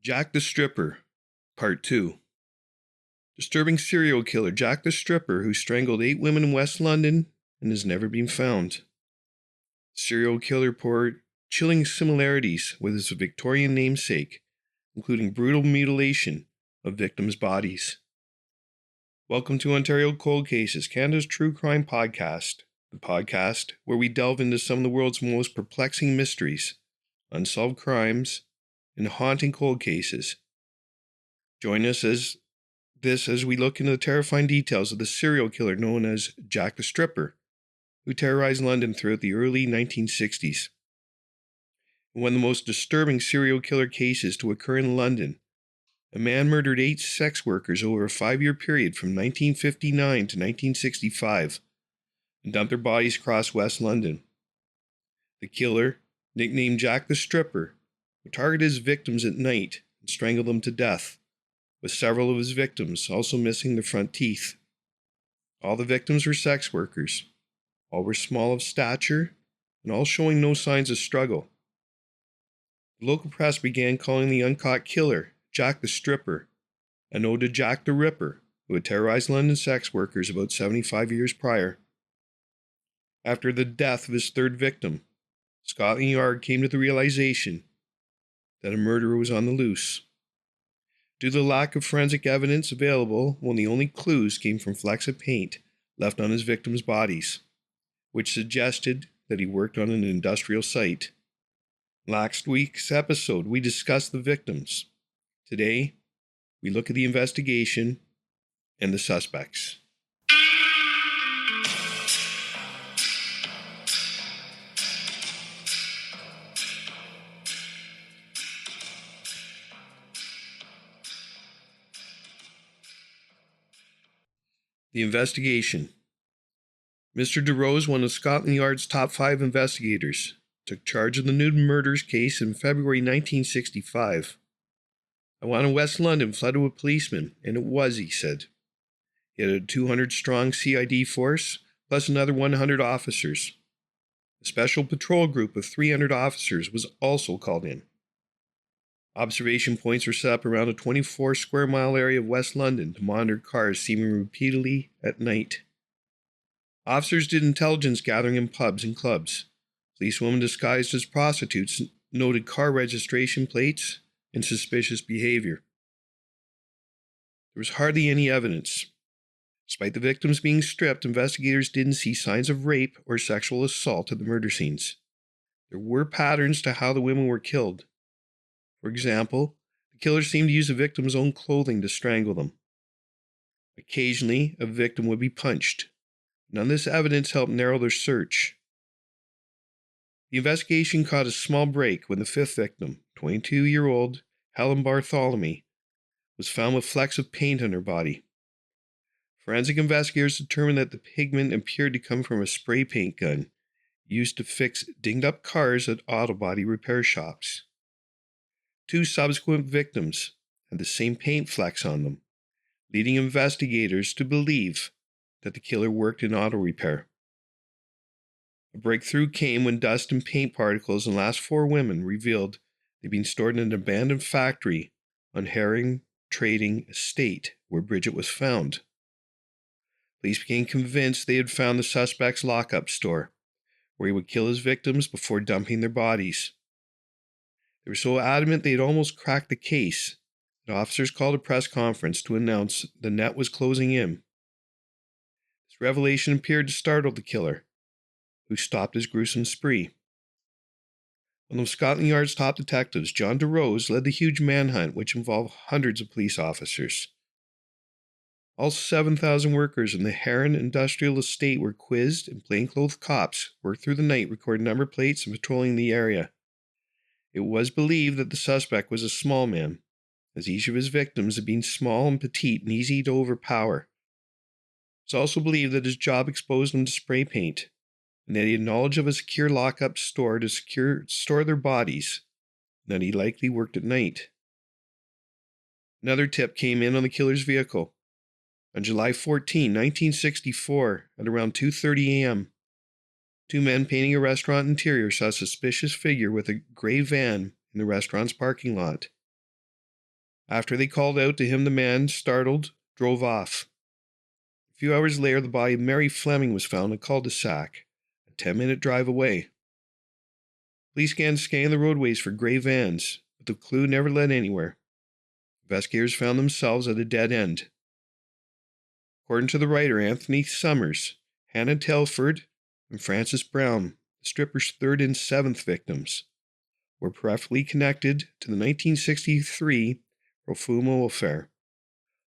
Jack the Stripper, Part 2. Disturbing serial killer Jack the Stripper, who strangled 8 women in West London and has never been found. Serial killer bore chilling similarities with his Victorian namesake, including brutal mutilation of victims' bodies. Welcome to Ontario Cold Cases, Canada's true crime podcast, the podcast where we delve into some of the world's most perplexing mysteries, unsolved crimes, and haunting cold cases. Join us as we look into the terrifying details of the serial killer known as Jack the Stripper, who terrorized London throughout the early 1960s. One of the most disturbing serial killer cases to occur in London, a man murdered 8 sex workers over a 5-year period from 1959 to 1965 and dumped their bodies across West London. The killer, nicknamed Jack the Stripper, would target his victims at night and strangle them to death, with several of his victims also missing their front teeth. All the victims were sex workers. All were small of stature, and all showing no signs of struggle. The local press began calling the uncaught killer Jack the Stripper, an ode to Jack the Ripper, who had terrorized London sex workers about 75 years prior. After the death of his 3rd victim, Scotland Yard came to the realization that a murderer was on the loose. Due to the lack of forensic evidence available, one of the only clues came from flecks of paint left on his victims' bodies, which suggested that he worked on an industrial site. Last week's episode, we discussed the victims. Today, we look at the investigation and the suspects. The investigation. Mr. DeRose, one of Scotland Yard's top 5 investigators, took charge of the Newton murders case in February 1965. I wanted West London flooded with policemen, and it was, he said. He had a 200-strong CID force, plus another 100 officers. A special patrol group of 300 officers was also called in. Observation points were set up around a 24-square-mile area of West London to monitor cars seen repeatedly at night. Officers did intelligence gathering in pubs and clubs. Policewomen disguised as prostitutes noted car registration plates and suspicious behavior. There was hardly any evidence. Despite the victims being stripped, investigators didn't see signs of rape or sexual assault at the murder scenes. There were patterns to how the women were killed. For example, the killer seemed to use the victim's own clothing to strangle them. Occasionally, a victim would be punched. None of this evidence helped narrow their search. The investigation caught a small break when the 5th victim, 22-year-old Helen Bartholomew, was found with flecks of paint on her body. Forensic investigators determined that the pigment appeared to come from a spray paint gun used to fix dinged-up cars at auto body repair shops. 2 subsequent victims had the same paint flecks on them, leading investigators to believe that the killer worked in auto repair. A breakthrough came when dust and paint particles in the last 4 women revealed they'd been stored in an abandoned factory on Harrowing Trading Estate where Bridget was found. Police became convinced they had found the suspect's lockup store, where he would kill his victims before dumping their bodies. They were so adamant they had almost cracked the case that officers called a press conference to announce the net was closing in. This revelation appeared to startle the killer, who stopped his gruesome spree. One of Scotland Yard's top detectives, John DeRose, led the huge manhunt which involved hundreds of police officers. All 7,000 workers in the Harrowing Industrial Estate were quizzed, and plainclothes cops worked through the night recording number plates and patrolling the area. It was believed that the suspect was a small man, as each of his victims had been small and petite and easy to overpower. It was also believed that his job exposed him to spray paint, and that he had knowledge of a secure lockup store to store their bodies, and that he likely worked at night. Another tip came in on the killer's vehicle. On July 14, 1964, at around 2:30 a.m., 2 men painting a restaurant interior saw a suspicious figure with a gray van in the restaurant's parking lot. After they called out to him, the man, startled, drove off. A few hours later, the body of Mary Fleming was found in a cul-de-sac, a 10-minute drive away. Police began scanning the roadways for gray vans, but the clue never led anywhere. Investigators found themselves at a dead end. According to the writer Anthony Summers, Hannah Telford and Frances Brown, the stripper's third and seventh victims, were peripherally connected to the 1963 Profumo affair.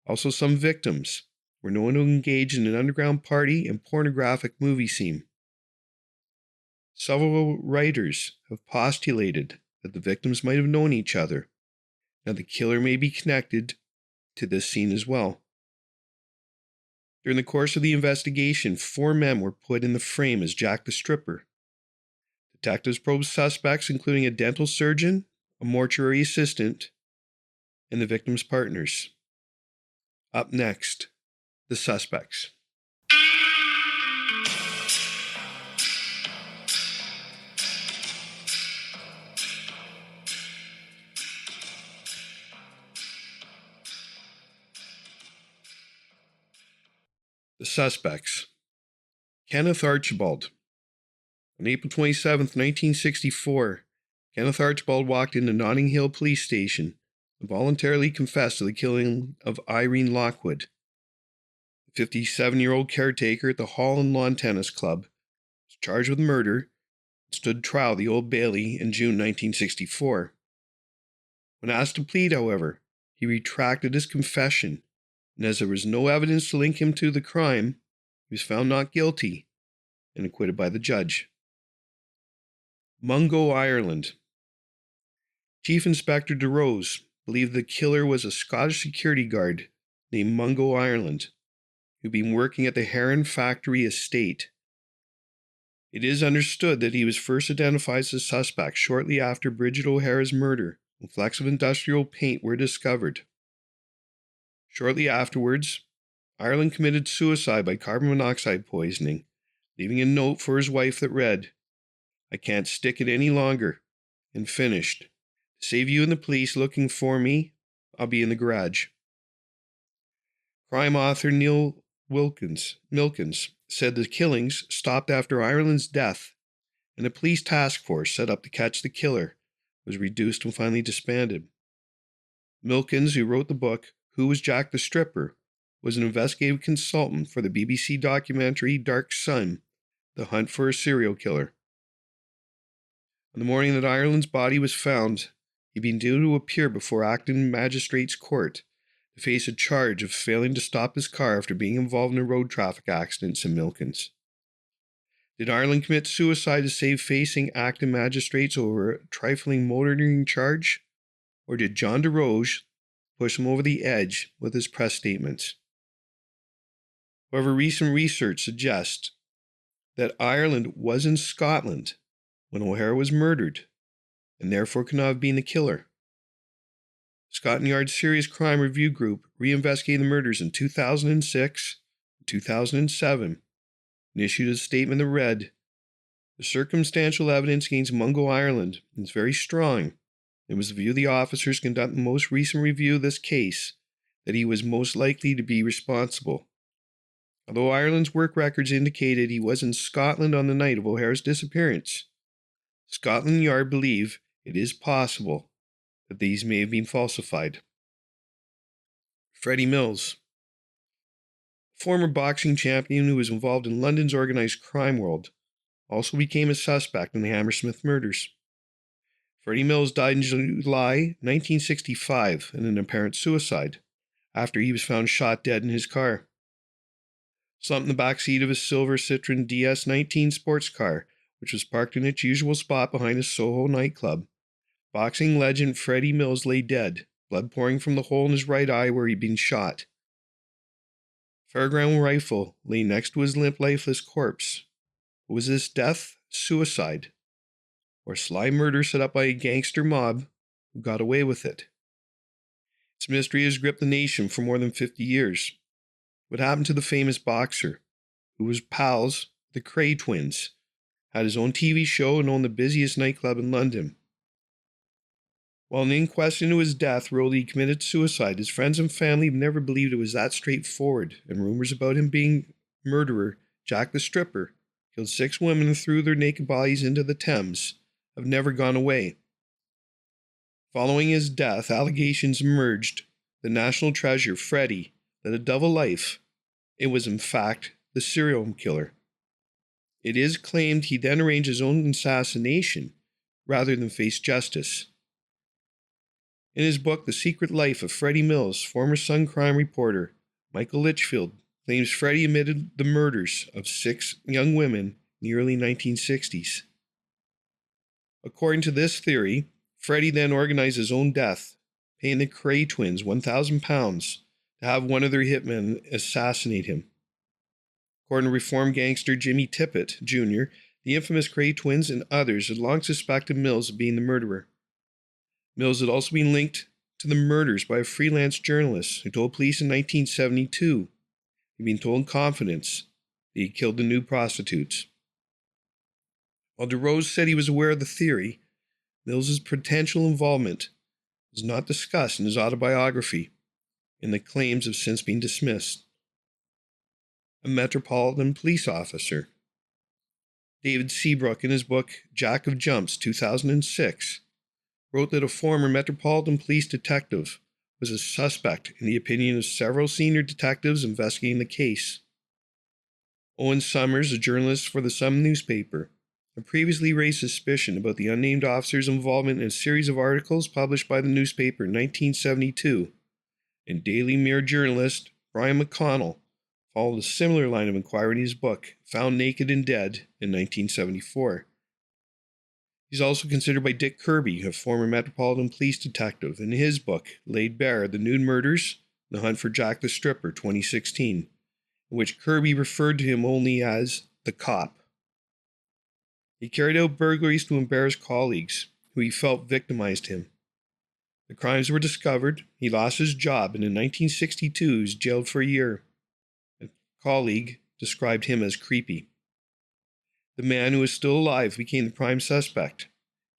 Also, some victims were known to engage in an underground party and pornographic movie scene. Several writers have postulated that the victims might have known each other, and the killer may be connected to this scene as well. During the course of the investigation, 4 men were put in the frame as Jack the Stripper. Detectives probed suspects, including a dental surgeon, a mortuary assistant, and the victim's partners. Up next, the suspects. The suspects. Kenneth Archibald. On April 27, 1964, Kenneth Archibald walked into Notting Hill Police Station and voluntarily confessed to the killing of Irene Lockwood. The 57-year-old caretaker at the Hall and Lawn Tennis Club was charged with murder and stood trial at the Old Bailey in June 1964. When asked to plead, however, he retracted his confession, and as there was no evidence to link him to the crime, he was found not guilty and acquitted by the judge. Mungo, Ireland. Chief Inspector DeRose believed the killer was a Scottish security guard named Mungo, Ireland, who'd been working at the Heron Factory estate. It is understood that he was first identified as a suspect shortly after Bridget O'Hara's murder when flecks of industrial paint were discovered. Shortly afterwards, Ireland committed suicide by carbon monoxide poisoning, leaving a note for his wife that read, "I can't stick it any longer," and finished, "To save you and the police looking for me, I'll be in the garage." Crime author Neil Milkins said the killings stopped after Ireland's death, and a police task force set up to catch the killer was reduced and finally disbanded. Milkins, who wrote the book Who Was Jack the Stripper, was an investigative consultant for the BBC documentary Dark Sun, The Hunt for a Serial Killer. On the morning that Ireland's body was found, he'd been due to appear before Acton Magistrates Court to face a charge of failing to stop his car after being involved in a road traffic accident, said Milkins. Did Ireland commit suicide to save facing Acton Magistrates over a trifling motoring charge? Or did John DeRoche push him over the edge with his press statements? However, recent research suggests that Ireland was in Scotland when O'Hara was murdered, and therefore could not have been the killer. Scotland Yard's Serious Crime Review Group reinvestigated the murders in 2006 and 2007 and issued a statement that read, "The circumstantial evidence against Mungo, Ireland is very strong. It was the view of the officers conducting the most recent review of this case that he was most likely to be responsible. Although Ireland's work records indicated he was in Scotland on the night of O'Hara's disappearance, Scotland Yard believe it is possible that these may have been falsified." Freddie Mills. A former boxing champion who was involved in London's organised crime world, also became a suspect in the Hammersmith murders. Freddie Mills died in July 1965 in an apparent suicide after he was found shot dead in his car. Slumped in the back seat of his silver Citroen DS19 sports car, which was parked in its usual spot behind a Soho nightclub, boxing legend Freddie Mills lay dead, blood pouring from the hole in his right eye where he'd been shot. A fairground rifle lay next to his limp, lifeless corpse. Was this death, suicide, or sly murder set up by a gangster mob who got away with it? Its mystery has gripped the nation for more than 50 years. What happened to the famous boxer, who was pals with the Cray twins, had his own TV show and owned the busiest nightclub in London? While an inquest into his death ruled he committed suicide, his friends and family have never believed it was that straightforward, and rumors about him being murderer, Jack the Stripper, killed 6 women and threw their naked bodies into the Thames, have never gone away. Following his death, allegations emerged the national treasure, Freddy, led a double life. It was, in fact, the serial killer. It is claimed he then arranged his own assassination rather than face justice. In his book, The Secret Life of Freddie Mills, former Sun crime reporter Michael Litchfield claims Freddie admitted the murders of 6 young women in the early 1960s. According to this theory, Freddie then organized his own death, paying the Cray twins £1,000 to have one of their hitmen assassinate him. According to reformed gangster Jimmy Tippett, Jr., the infamous Cray twins and others had long suspected Mills of being the murderer. Mills had also been linked to the murders by a freelance journalist who told police in 1972 he'd been told in confidence that he killed the nude prostitutes. While DeRose said he was aware of the theory, Mills's potential involvement was not discussed in his autobiography, and the claims have since been dismissed. A Metropolitan Police officer, David Seabrook, in his book Jack of Jumps, 2006, wrote that a former Metropolitan Police detective was a suspect in the opinion of several senior detectives investigating the case. Owen Summers, a journalist for the Sun newspaper, had previously raised suspicion about the unnamed officer's involvement in a series of articles published by the newspaper in 1972, and Daily Mirror journalist Brian McConnell followed a similar line of inquiry in his book, Found Naked and Dead, in 1974. He's also considered by Dick Kirby, a former Metropolitan Police detective, in his book, Laid Bare, The Nude Murders, The Hunt for Jack the Stripper, 2016, in which Kirby referred to him only as the cop. He carried out burglaries to embarrass colleagues who he felt victimized him. The crimes were discovered, he lost his job, and in 1962 he was jailed for a year. A colleague described him as creepy. The man who was still alive became the prime suspect.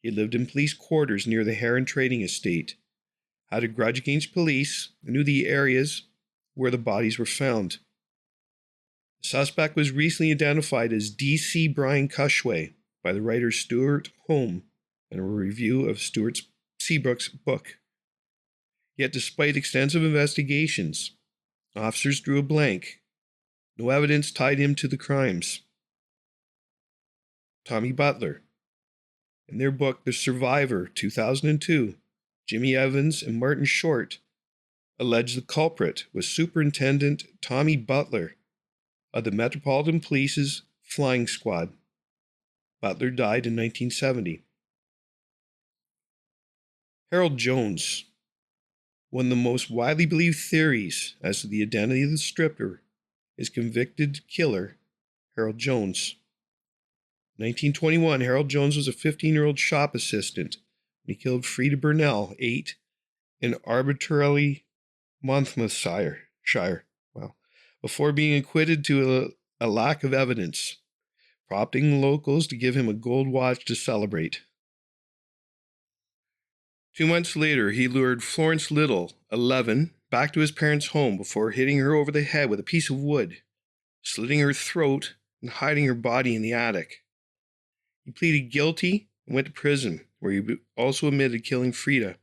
He had lived in police quarters near the Heron Trading Estate, had a grudge against police, and knew the areas where the bodies were found. The suspect was recently identified as D.C. Brian Cushway by the writer Stuart Home in a review of Stuart Seabrook's book. Yet despite extensive investigations, officers drew a blank. No evidence tied him to the crimes. Tommy Butler. In their book, The Survivor, 2002, Jimmy Evans and Martin Short alleged the culprit was Superintendent Tommy Butler of the Metropolitan Police's Flying Squad. Butler died in 1970. Harold Jones. One of the most widely believed theories as to the identity of the stripper is convicted killer Harold Jones. In 1921, Harold Jones was a 15-year-old shop assistant when he killed Frida Burnell, 8, in arbitrarily Monmouthshire, before being acquitted to a lack of evidence, prompting locals to give him a gold watch to celebrate. 2 months later, he lured Florence Little, 11, back to his parents' home before hitting her over the head with a piece of wood, slitting her throat, and hiding her body in the attic. He pleaded guilty and went to prison, where he also admitted killing Frida.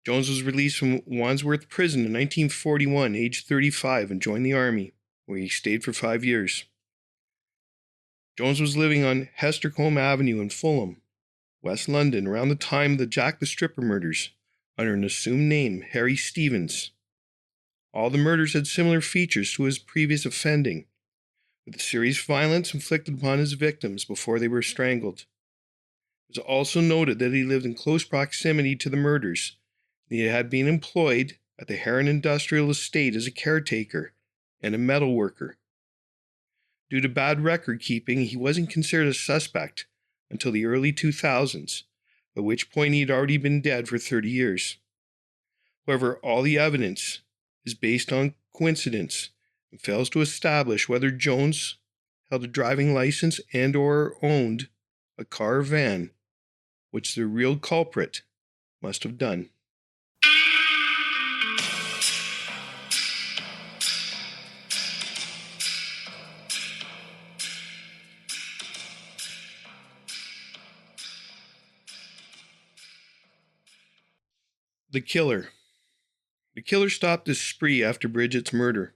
Jones was released from Wandsworth Prison in 1941, aged 35, and joined the Army, where he stayed for 5 years. Jones was living on Hestercombe Avenue in Fulham, West London, around the time of the Jack the Stripper murders, under an assumed name, Harry Stevens. All the murders had similar features to his previous offending, with the serious violence inflicted upon his victims before they were strangled. It was also noted that he lived in close proximity to the murders, and he had been employed at the Heron Industrial Estate as a caretaker and a metal worker. Due to bad record keeping, he wasn't considered a suspect until the early 2000s, at which point he had already been dead for 30 years. However, all the evidence is based on coincidence and fails to establish whether Jones held a driving license and/or owned a car or van, which the real culprit must have done. The killer. The killer stopped his spree after Bridget's murder.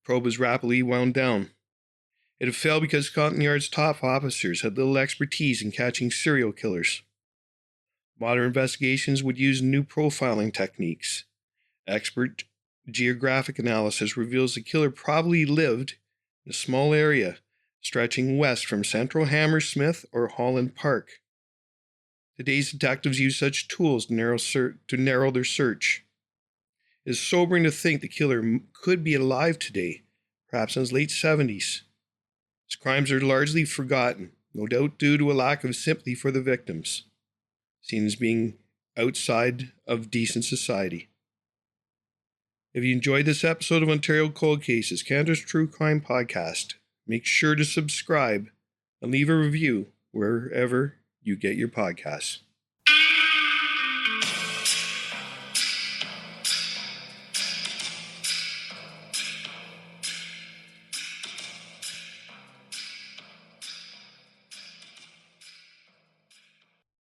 The probe was rapidly wound down. It had failed because Scotland Yard's top officers had little expertise in catching serial killers. Modern investigations would use new profiling techniques. Expert geographic analysis reveals the killer probably lived in a small area stretching west from central Hammersmith or Holland Park. Today's detectives use such tools to narrow their search. It is sobering to think the killer could be alive today, perhaps in his late 70s. His crimes are largely forgotten, no doubt due to a lack of sympathy for the victims, seen as being outside of decent society. If you enjoyed this episode of Ontario Cold Cases, Canada's True Crime Podcast, make sure to subscribe and leave a review wherever you get your podcasts.